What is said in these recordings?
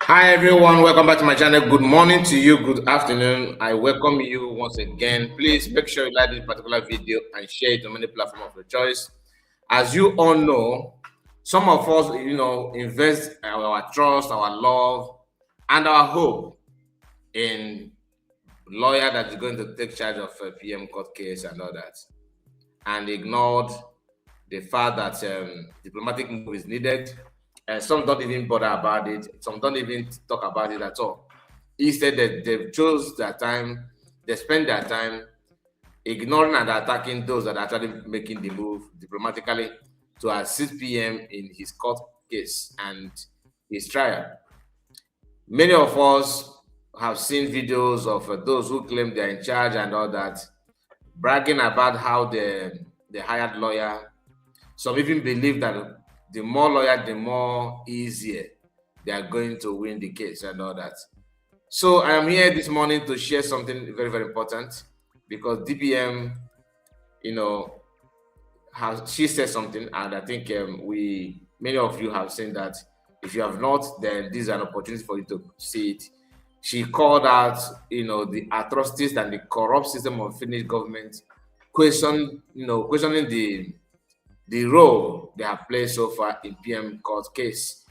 Hi everyone, welcome back to my channel. Good morning to you, good afternoon. I welcome you once again. Please make sure you like this particular video and share it on many platforms of your choice. As you all know, some of us, invest our trust, our love, and our hope in lawyer that is going to take charge of a PM court case and all that, and ignored the fact that diplomatic move is needed. And some don't even bother about it. Some don't even talk about it at all. Instead, they chose their time, they spend their time ignoring and attacking those that are actually making the move diplomatically to assist PM in his court case and his trial. Many of us have seen videos of those who claim they're in charge and all that, bragging about how they hired lawyer. Some even believe that the more lawyer, the more easier they are going to win the case and all that. So I am here this morning to share something very, very important because DPM, she said something, and I think many of you have seen that. If you have not, then this is an opportunity for you to see it. She called out, the atrocities and the corrupt system of Finnish government, questioning the role they have played so far in PM court case,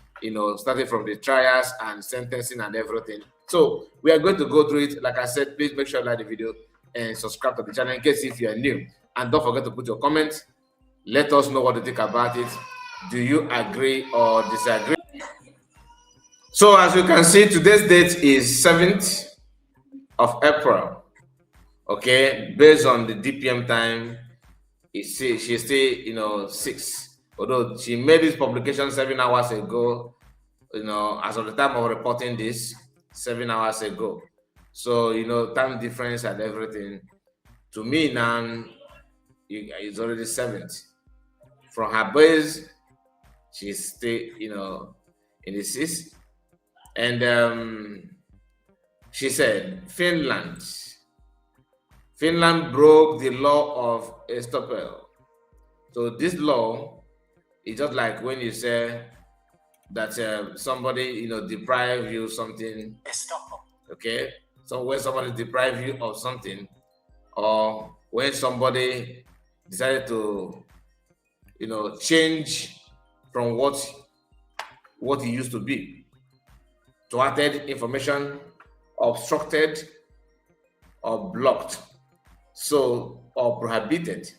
starting from the trials and sentencing and everything. So we are going to go through it. Like I said, please make sure you like the video and subscribe to the channel in case if you are new. And don't forget to put your comments. Let us know what you think about it. Do you agree or disagree? So as you can see, today's date is 7th of April. Okay, based on the DPM time, she's still 6. Although she made this publication 7 hours ago, as of the time of reporting this, 7 hours ago. So time difference and everything. To me now, it's already 7th. From her base, she's still in the 6th. And she said Finland broke the law of estoppel. So this law is just like when you say that somebody deprive you something. Estoppel. Okay, so when somebody deprive you of something, or when somebody decided to change from what it used to be, thwarted information, obstructed, or blocked, or prohibited.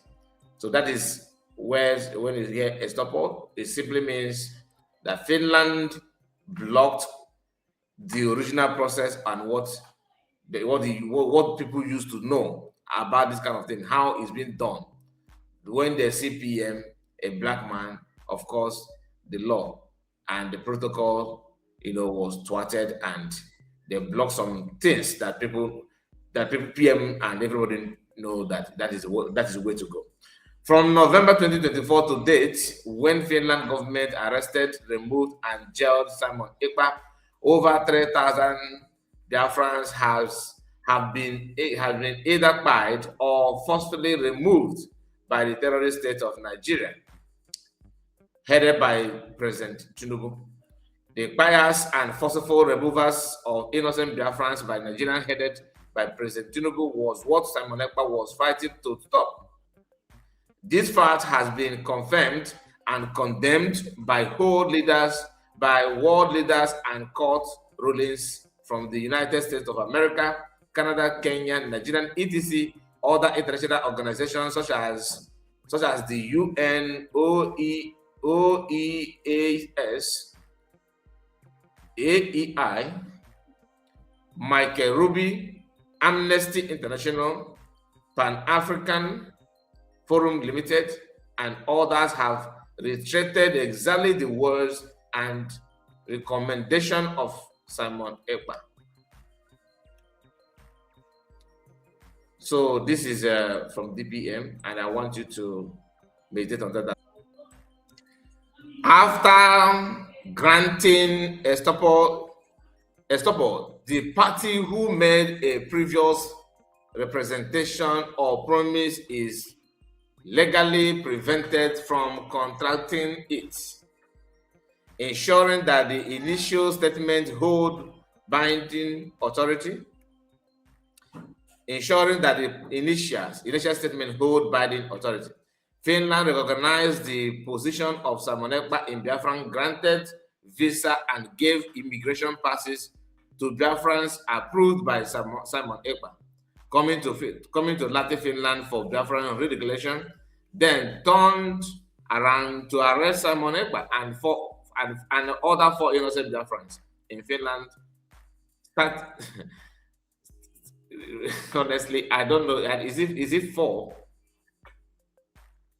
So that is where, when you hear estoppel, it simply means that Finland blocked the original process and what people used to know about this kind of thing, how it's been done. When they see PM, a black man, of course, the law and the protocol, was thwarted, and they blocked some things that people PM and everybody know that is the way to go. From November 2024 to date, when Finland government arrested, removed, and jailed Simon Ekpa, over 3,000 Biafrans have been either tried or forcefully removed by the terrorist state of Nigeria, headed by President Tinubu. The bias and forceful removals of innocent Biafrans by Nigerian headed by President Tinubu was what Simon Ekpa was fighting to stop. This fact has been confirmed and condemned by world leaders, and court rulings from the United States of America, Canada, Kenya, Nigerian, etc., other international organizations such as the UN, OEAS, AEI, Michael Ruby, Amnesty International, Pan-African Forum Limited, and others have reiterated exactly the words and recommendation of Simon Ekpa. So this is from DPM, and I want you to meditate on that. After granting estoppel, the party who made a previous representation or promise is legally prevented from contracting it. ensuring that the initial statement hold binding authority, ensuring that the initial statement hold binding authority. Finland recognized the position of Simon Ekpa in Biafran, granted visa and gave immigration passes to Biafrans approved by Simon Ekpa, coming to Latin Finland for Biafran reregulation, then turned around to arrest Simon Ekpa and other 4 innocent Biafrans in Finland. Honestly, I don't know. Is it 4?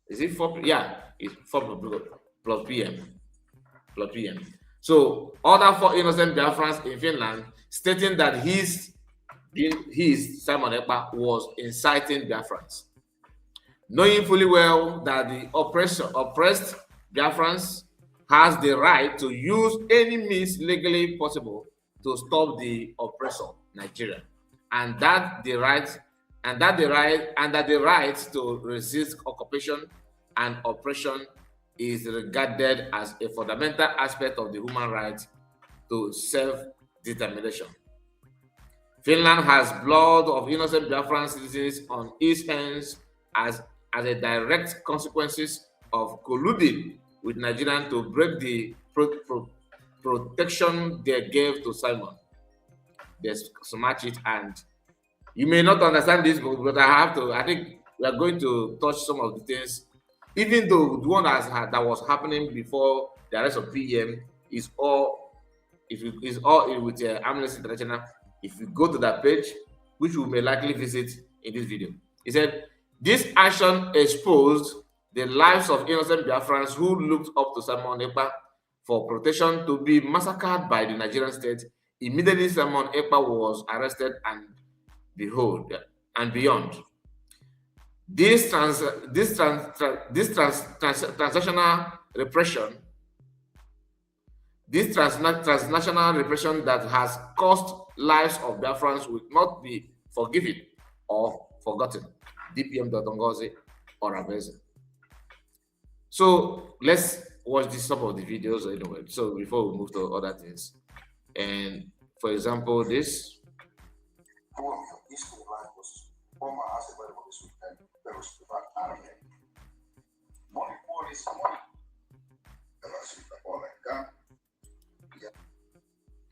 Is it 4? Yeah, it's 4 plus PM. So other 4 innocent Biafrans in Finland stating that his Simon Ekpa was inciting Biafrans, knowing fully well that the oppressed Biafrans has the right to use any means legally possible to stop the oppressor, Nigeria, and that the right to resist occupation and oppression is regarded as a fundamental aspect of the human right to self-determination. Finland has blood of innocent Biafran citizens on its hands as a direct consequences of colluding with Nigerians to break the protection they gave to Simon. They smash it, and you may not understand this, but I think we are going to touch some of the things. Even though the one that was happening before the arrest of PM is all with Amnesty International. If you go to that page, which we may likely visit in this video, he said this action exposed the lives of innocent Biafrans who looked up to Simon Ekpa for protection to be massacred by the Nigerian state. Immediately, Simon Ekpa was arrested and beyond. This transnational repression, transnational repression that has cost lives of Biafrans will not be forgiven or forgotten. DPM Ngozi Orabueze. So let's watch some of the videos anyway. So before we move to other things, and for example, this.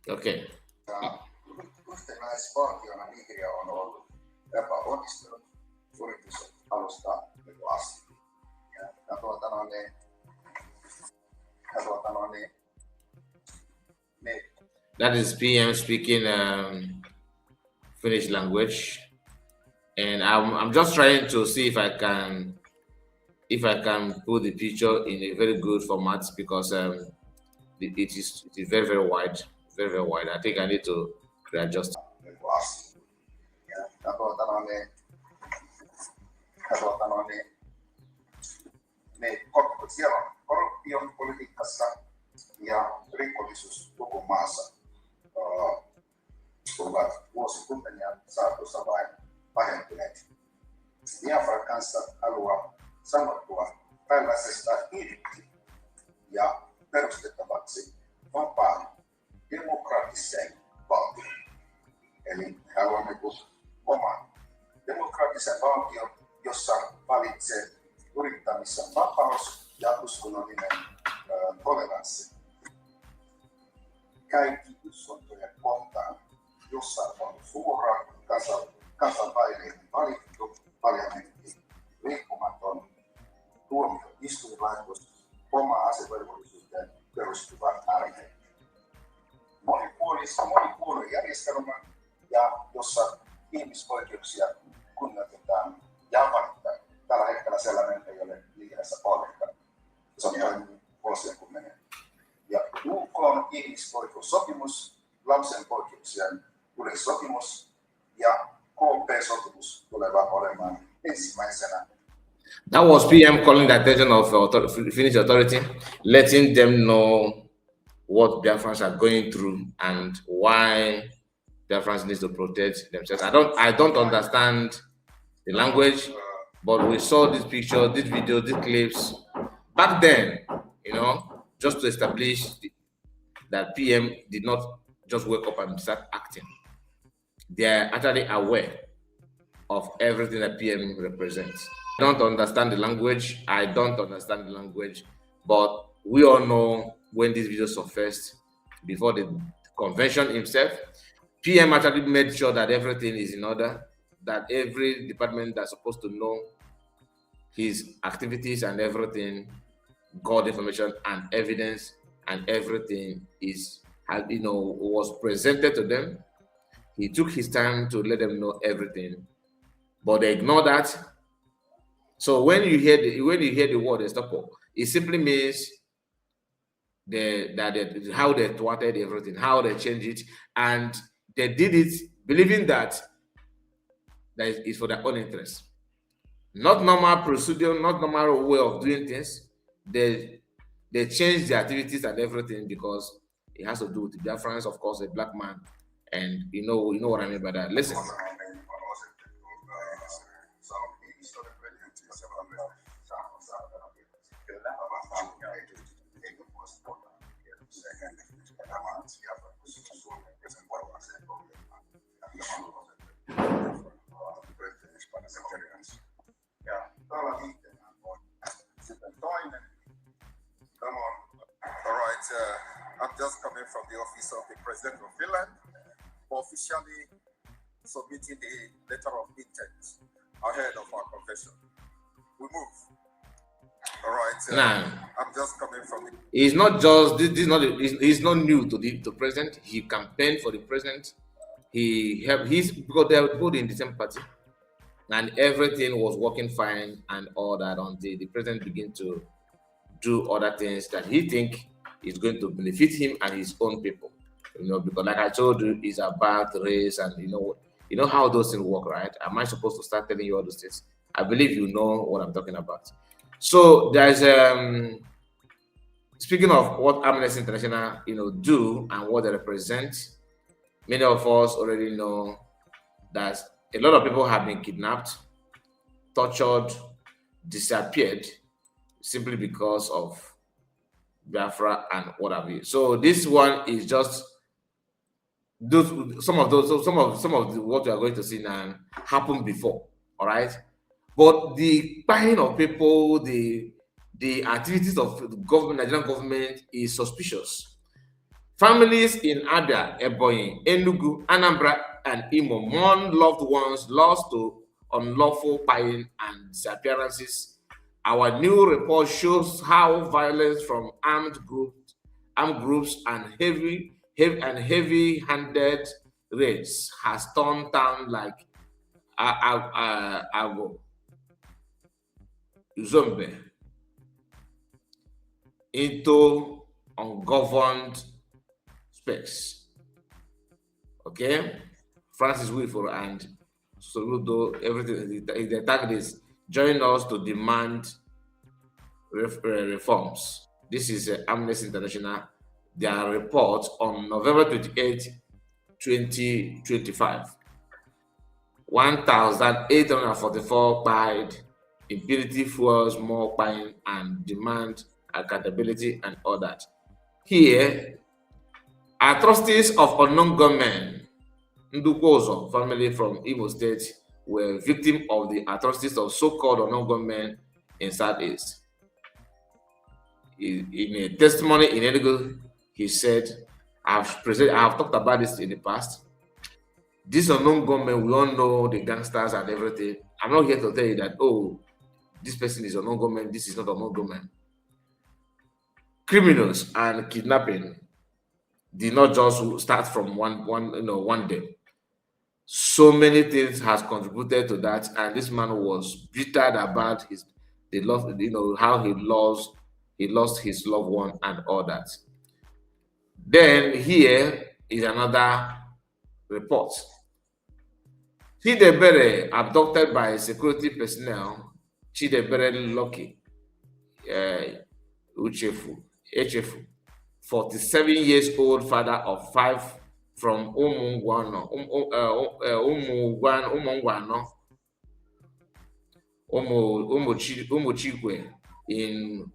Okay. Yhtenäisvaltiona Nigeria on ollut epäonnistunut yritys alusta asti. That is PM speaking Finnish language, and I'm just trying to see if I can put the picture in a very good format, because it is very, very wide. Very, very wide. I think I need to readjust. Siellä on korruption politiikassa ja rikollisuus koko maassa ovat vuosikymmeniä saatossa vain pahentuneet. Biafran kanssa haluaa sanottua tällaisesta irti ja perustettavaksi vapaan demokraattiseen valtioon. Eli haluamme oman demokraattisen valtion, jossa valitsee yrittämisen vapaus ja uskonnollinen toleranssi. Kaikki uskontojen kohtaan, jossa on suora kansanvainen valittu parlamentti, riippumaton tuomioistuinlaitos, oma asevelvollisuuteen perustuva armeija. Monipuoluejärjestelmä, ja jossa ihmisoikeuksia kunnioitetaan ja valitaan. Tällä hetkellä sellainen ei ole liikkeessä ollenkaan. Se on toiminut vuosien kymmenen. Ja UK on ihmisoikeussopimus, lapsen oikeuksien yleissopimus ja KP-sopimus tulevat olemaan ensimmäisenä. That was PM calling the attention of Finnish authority, letting them know what Biafrans are going through and why Biafrans need to protect themselves. I don't understand the language, but we saw this picture, this video, these clips back then, just to establish that PM did not just wake up and start acting. They are actually aware of everything that PM represents. I don't understand the language. But we all know when this video surfaced before the convention himself, PM actually made sure that everything is in order, that every department that's supposed to know his activities and everything got information and evidence, and everything was presented to them. He took his time to let them know everything, but they ignore that. So when you hear the word estoppel, it simply means how they thwarted everything, how they changed it, and they did it believing that is for their own interest. Not normal procedure, not normal way of doing things. They changed the activities and everything because it has to do with Biafrans, of course, a black man, and you know what I mean by that. Listen. I'm just coming from the office of the President of Finland, officially submitting the letter of intent ahead of our convention. We move. All right. I'm just coming from the. It's not just he's not new to the president. He campaigned for the president. Because they were both in the same party, and everything was working fine and all that until the president began to do other things that he think is going to benefit him and his own people. Because like I told you, it's about race, and you know how those things work, right? Am I supposed to start telling you all those things? I believe you know what I'm talking about. So there's speaking of what Amnesty International do and what they represent, many of us already know that a lot of people have been kidnapped, tortured, disappeared simply because of Biafra and what have you. So this one is just some of what we are going to see now happened before, all right? But the buying of people, the activities of the government, Nigerian government, is suspicious. Families in Abia, Ebonyi, Enugu, Anambra, and Imo mourn loved ones lost to unlawful buying and disappearances. Our new report shows how violence from armed groups and heavy-handed raids has turned down like Ago, Zombe into ungoverned space. Okay, Francis Wilford and Soludo, everything. The target is join us to demand reforms. This is Amnesty International. Their report on November 28, 2025. 1,844 died. Impunity fuels more buying and demand accountability and all that. Here, atrocities of unknown gunmen. Ndukozo family from Imo State were victims of the atrocities of so-called unknown gunmen in Southeast. In a testimony in Enugu, he said, I have talked about this in the past. These unknown gunmen, we all know the gangsters and everything. I'm not here to tell you that, oh, this person is an unknown gunman, this is not an unknown gunman. Criminals and kidnapping did not just start from one day. So many things has contributed to that, and this man was bitter about how he lost his loved one and all that. Then here is another report. Chidebere abducted by security personnel. Chidebere Lucky Echefu, 47 years old father of 5 from Umungwano Umuchikwe in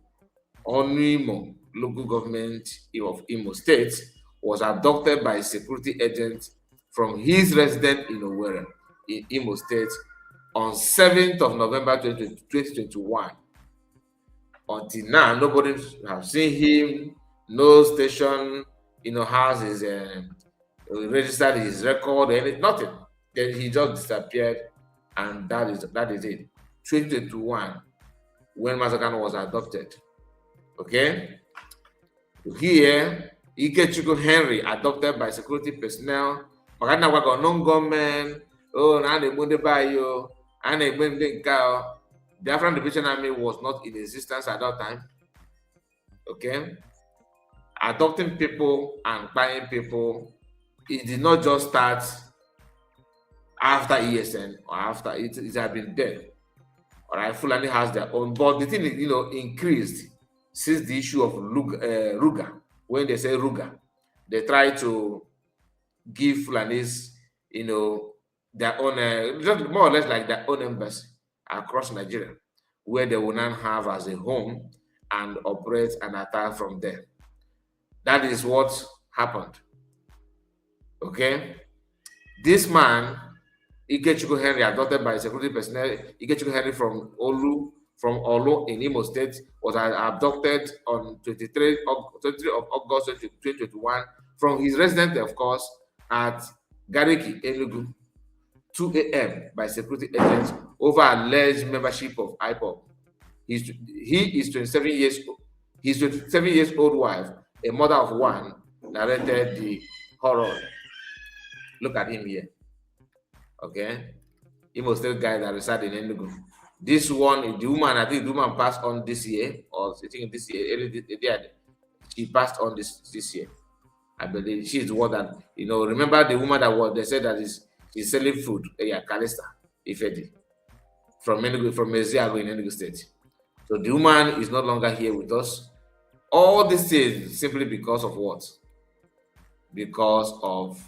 Onuimo local government of Imo State, was abducted by a security agent from his residence in Owerri, in Imo State, on 7th of November 2021. Until now, nobody has seen him. No station, has his registered his record, nothing. Then he just disappeared, and that is it. 2021, when Mazakan was adopted. Okay, here Ikechukwu Henry, adopted by security personnel. Magana wago non-government. Oh, na na-egbu ndị be anyị o, a na-egbu ndị nke a. The Biafran Liberation Army was not in existence at that time. Okay, adopting people and buying people, it did not just start after ESN or after it had been there. All right, Fulani has their own, but the thing is, increased since the issue of Ruga. When they say Ruga, they try to give Fulanis, their own, just more or less like their own embassy across Nigeria, where they will now have as a home and operate and attack from there. That is what happened. Okay, this man, Ikechukwu Henry, adopted by security personnel, Ikechukwu Henry from Olu in Imo State, was abducted on 23 of August 2021 from his residence, of course, at Gariki, Enugu, 2 a.m. by security agents over alleged membership of IPOB. He is 27 years old. His 27 years old wife, a mother of one, narrated the horror. Look at him here. Okay, Imo State guy that reside in Enugu. This one, the woman, I think the woman passed on this year, or I think this year, she passed on this year. I believe she's the one that, remember the woman that they said that she's selling food, Kalista Ifedi, from Enugu, from Meziago in Enugu State. So the woman is no longer here with us. All this is simply because of what? Because of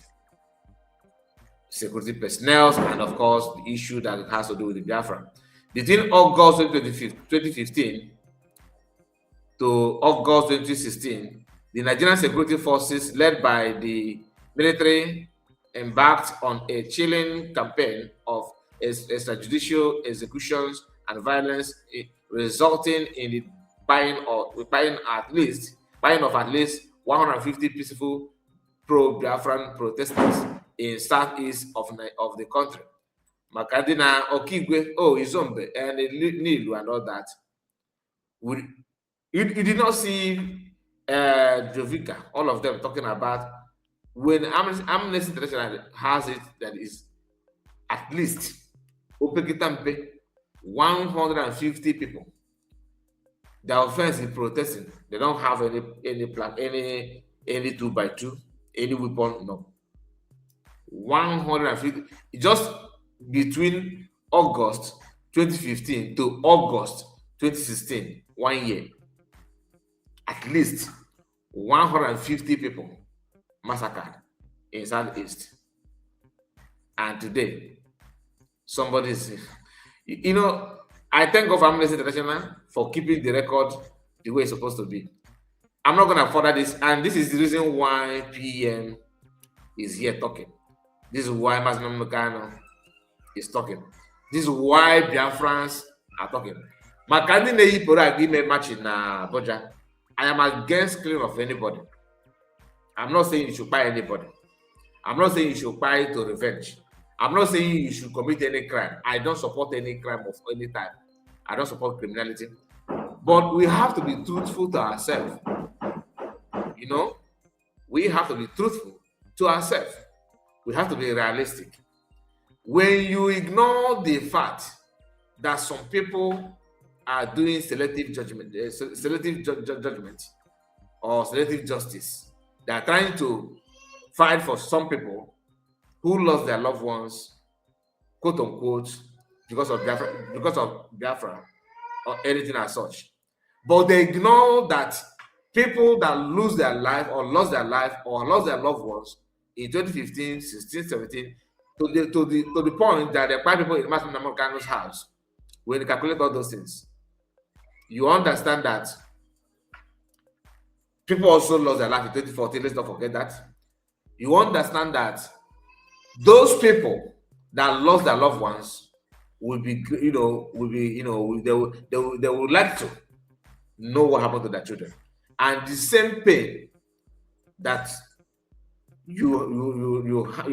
security personnel, and of course the issue that has to do with the Biafra. Between August 2015 to August 2016, the Nigerian security forces, led by the military, embarked on a chilling campaign of extrajudicial executions and violence, resulting in the buying of at least 150 peaceful pro-Biafran protesters in southeast of the country. Makadina, Okigwe, Izombe, and Nilu and all that. You did not see Jovica, all of them talking about when Amnesty International has it, that is at least 150 people. The offense is protesting. They don't have any plan, any 2x2, any weapon, no. 150, just between August 2015 to August 2016, 1 year, at least 150 people massacred in Southeast. And today, somebody is, I thank God for Amnesty International for keeping the record the way it's supposed to be. I'm not going to further this, and this is the reason why PM is here talking. This is why Mazman Mekano is talking. This is why Biafrans are talking. Makani Neyi Pora Agreement match in Boja. I am against claim of anybody. I'm not saying you should buy anybody. I'm not saying you should buy to revenge. I'm not saying you should commit any crime. I don't support any crime of any type. I don't support criminality. But we have to be truthful to ourselves. We have to be truthful to ourselves. We have to be realistic. When you ignore the fact that some people are doing selective judgment or selective justice, they are trying to fight for some people who lost their loved ones, quote unquote, because of Biafra or anything as such. But they ignore that people that lose their life or lost their loved ones in 2015, 16, 17, to the point that the white people in Martin Namorkano's house, when they calculate all those things, you understand that People also lost their life in 2014. Let's not forget that. You understand that those people that lost their loved ones will be, they would like to know what happened to their children, and the same pain that you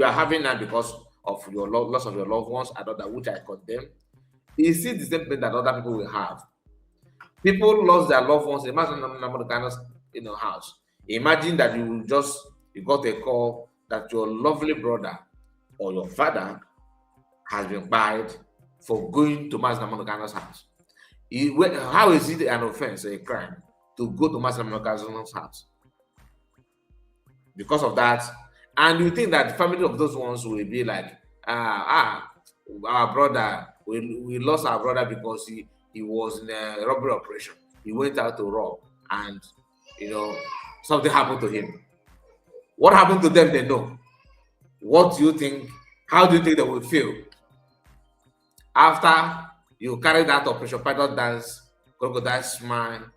are having now because of your loss of your loved ones and other, which I condemn, is it the same pain that other people will have? People lost their loved ones. Imagine the kind of house. Imagine that you got a call that your lovely brother or your father has been fired for going to Master Namano's house. How is it an offense or a crime to go to Master Namano's house? Because of that, and you think that the family of those ones will be like, our brother, we lost our brother because he was in a robbery operation. He went out to rob, and something happened to him. What happened to them? They know. What do you think? How do you think they will feel after you carried out Operation Python Dance, Crocodile Smile,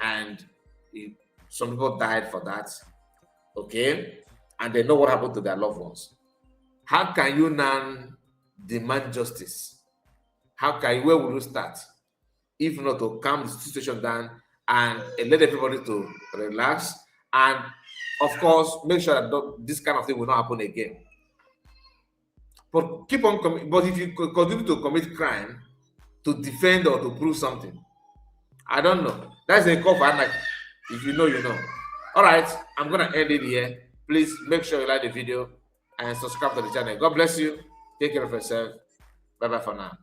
and some people died for that? Okay, and they know what happened to their loved ones. How can you now demand justice? Where will you start? If not to calm the situation down and let everybody to relax, and of course make sure that this kind of thing will not happen again. But but if you continue to commit crime to defend or to prove something, I don't know. That's a call for anarchy. If you know, you know. All right, I'm gonna end it here. Please make sure you like the video and subscribe to the channel. God bless you. Take care of yourself. Bye bye for now.